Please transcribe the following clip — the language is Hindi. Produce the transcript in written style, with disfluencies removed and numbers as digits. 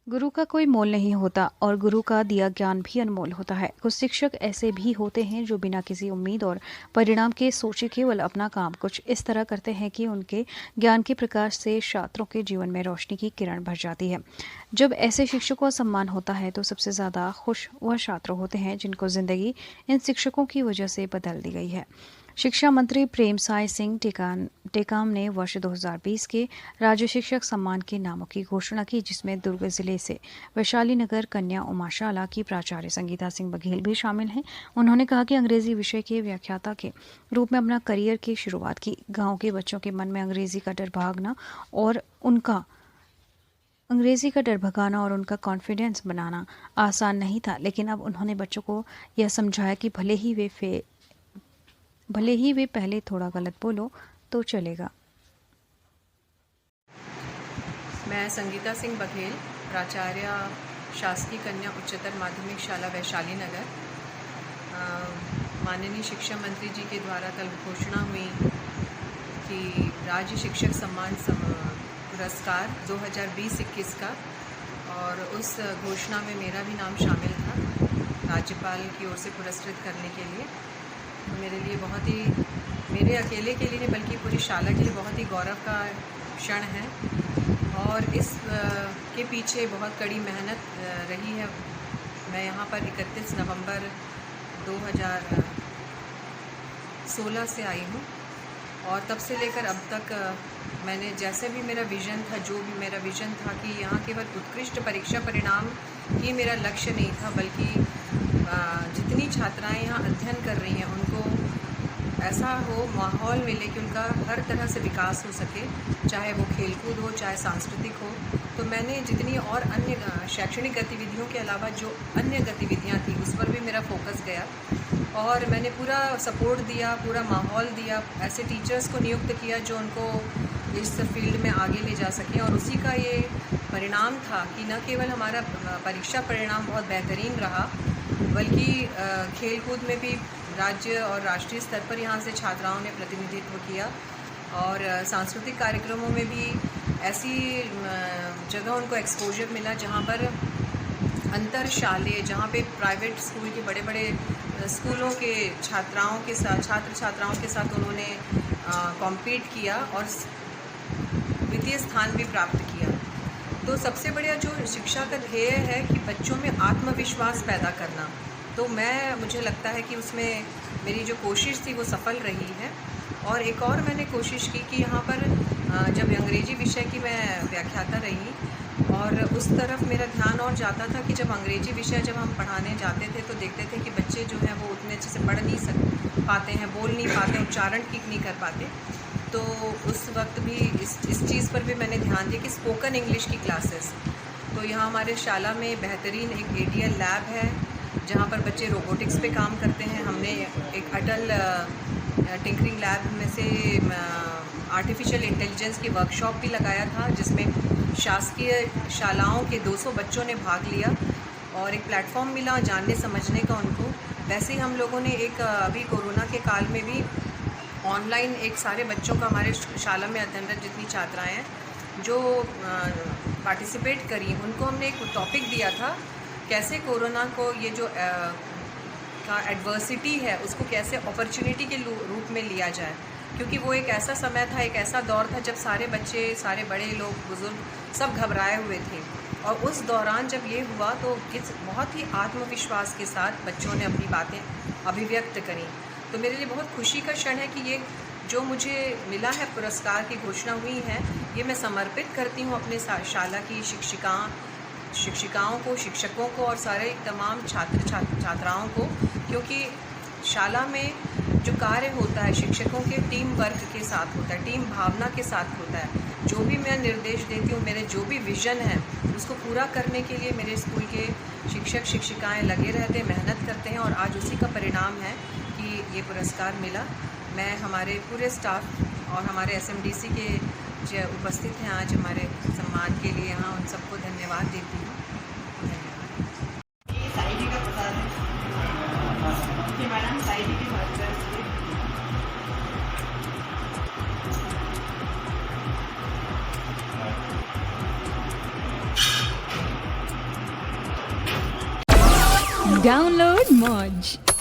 गुरु का कोई मोल नहीं होता और गुरु का दिया ज्ञान भी अनमोल होता है। कुछ शिक्षक ऐसे भी होते हैं जो बिना किसी उम्मीद और परिणाम के सोचे केवल अपना काम कुछ इस तरह करते हैं कि उनके ज्ञान के प्रकाश से छात्रों के जीवन में रोशनी की किरण भर जाती है। जब ऐसे शिक्षकों का सम्मान होता है तो सबसे ज़्यादा खुश वह छात्र होते हैं जिनको ज़िंदगी इन शिक्षकों की वजह से बदल दी गई है। शिक्षा मंत्री प्रेमसाय सिंह टेकाम ने वर्ष 2020 के राज्य शिक्षक सम्मान के नामों की घोषणा की, जिसमें दुर्ग जिले से वैशाली नगर कन्या उमाशाला की प्राचार्य संगीता सिंह बघेल भी शामिल हैं। उन्होंने कहा कि अंग्रेजी विषय के व्याख्याता के रूप में अपना करियर की शुरुआत की। गांव के बच्चों के मन में अंग्रेजी का डर भगाना और उनका कॉन्फिडेंस बनाना आसान नहीं था, लेकिन अब उन्होंने बच्चों को यह समझाया कि भले ही वे पहले थोड़ा गलत बोलो तो चलेगा। मैं संगीता सिंह बघेल, प्राचार्य शासकीय कन्या उच्चतर माध्यमिक शाला वैशाली नगर। माननीय शिक्षा मंत्री जी के द्वारा कल घोषणा हुई कि राज्य शिक्षक सम्मान पुरस्कार 2020-21 का, और उस घोषणा में मेरा भी नाम शामिल था राज्यपाल की ओर से पुरस्कृत करने के लिए। तो मेरे लिए बहुत ही, मेरे अकेले के लिए नहीं बल्कि पूरी शाला के लिए बहुत ही गौरव का क्षण है। और इस के पीछे बहुत कड़ी मेहनत रही है। मैं यहाँ पर 31 नवंबर 2016 से आई हूँ और तब से लेकर अब तक मैंने जैसे भी मेरा विज़न था, जो भी मेरा विज़न था कि यहाँ केवल उत्कृष्ट परीक्षा परिणाम ही मेरा लक्ष्य नहीं था, बल्कि जितनी छात्राएं यहाँ अध्ययन कर रही हैं उनको ऐसा हो, माहौल मिले कि उनका हर तरह से विकास हो सके, चाहे वो खेलकूद हो, चाहे सांस्कृतिक हो। तो मैंने जितनी और अन्य शैक्षणिक गतिविधियों के अलावा जो अन्य गतिविधियाँ थी उस पर भी मेरा फोकस गया और मैंने पूरा सपोर्ट दिया, पूरा माहौल दिया, ऐसे टीचर्स को नियुक्त किया जो उनको इस फील्ड में आगे ले जा सकें। और उसी का ये परिणाम था कि न केवल हमारा परीक्षा परिणाम बहुत बेहतरीन रहा, बल्कि खेलकूद में भी राज्य और राष्ट्रीय स्तर पर यहाँ से छात्राओं ने प्रतिनिधित्व किया और सांस्कृतिक कार्यक्रमों में भी ऐसी जगह उनको एक्सपोजर मिला जहाँ पर अंतर शालेय, जहाँ पे प्राइवेट स्कूल के बड़े बड़े स्कूलों के छात्र छात्राओं के साथ उन्होंने कॉम्पीट किया और द्वितीय स्थान भी प्राप्त किया। तो सबसे बढ़िया जो शिक्षा का ध्येय है कि बच्चों में आत्मविश्वास पैदा करना, तो मुझे लगता है कि उसमें मेरी जो कोशिश थी वो सफल रही है। और एक और मैंने कोशिश की कि यहाँ पर जब अंग्रेजी विषय की मैं व्याख्याता रही और उस तरफ मेरा ध्यान और जाता था कि जब अंग्रेजी विषय जब हम पढ़ाने जाते थे तो देखते थे कि बच्चे जो हैं वो उतने अच्छे से पढ़ नहीं पाते हैं, बोल नहीं पाते, उच्चारण ठीक नहीं कर पाते। तो उस वक्त भी इस चीज़ पर भी मैंने ध्यान दिया कि स्पोकन इंग्लिश की क्लासेस, तो यहाँ हमारे शाला में बेहतरीन एक ADL लैब है जहाँ पर बच्चे रोबोटिक्स पे काम करते हैं। हमने एक अटल टिंकरिंग लैब में से आर्टिफिशियल इंटेलिजेंस की वर्कशॉप भी लगाया था, जिसमें शासकीय शालाओं के 200 बच्चों ने भाग लिया और एक प्लेटफॉर्म मिला जानने समझने का उनको। वैसे ही हम लोगों ने एक अभी कोरोना के काल में भी ऑनलाइन एक सारे बच्चों का, हमारे शाला में अध्ययनरत जितनी छात्राएँ हैं जो पार्टिसिपेट करी, उनको हमने एक टॉपिक दिया था, कैसे कोरोना को ये जो का एडवर्सिटी है उसको कैसे अपॉर्चुनिटी के रूप में लिया जाए, क्योंकि वो एक ऐसा समय था, एक ऐसा दौर था जब सारे बच्चे, सारे बड़े लोग, बुज़ुर्ग सब घबराए हुए थे। और उस दौरान जब ये हुआ तो बहुत ही आत्मविश्वास के साथ बच्चों ने अपनी बातें अभिव्यक्त करी। तो मेरे लिए बहुत खुशी का क्षण है कि ये जो मुझे मिला है, पुरस्कार की घोषणा हुई है, ये मैं समर्पित करती हूँ अपने शाला की शिक्षिकाओं को, शिक्षकों को और सारे तमाम छात्राओं को, क्योंकि शाला में जो कार्य होता है शिक्षकों के टीम वर्क के साथ होता है, टीम भावना के साथ होता है। जो भी मैं निर्देश देती हूँ, मेरे जो भी विज़न है उसको पूरा करने के लिए मेरे स्कूल के शिक्षक शिक्षिकाएं लगे रहते हैं, मेहनत करते हैं और आज उसी का परिणाम है कि ये पुरस्कार मिला। मैं हमारे पूरे स्टाफ और हमारे SMDC के जो उपस्थित हैं आज हमारे सम्मान के लिए यहाँ, उन सबको धन्यवाद देती हूँ। Download Moj.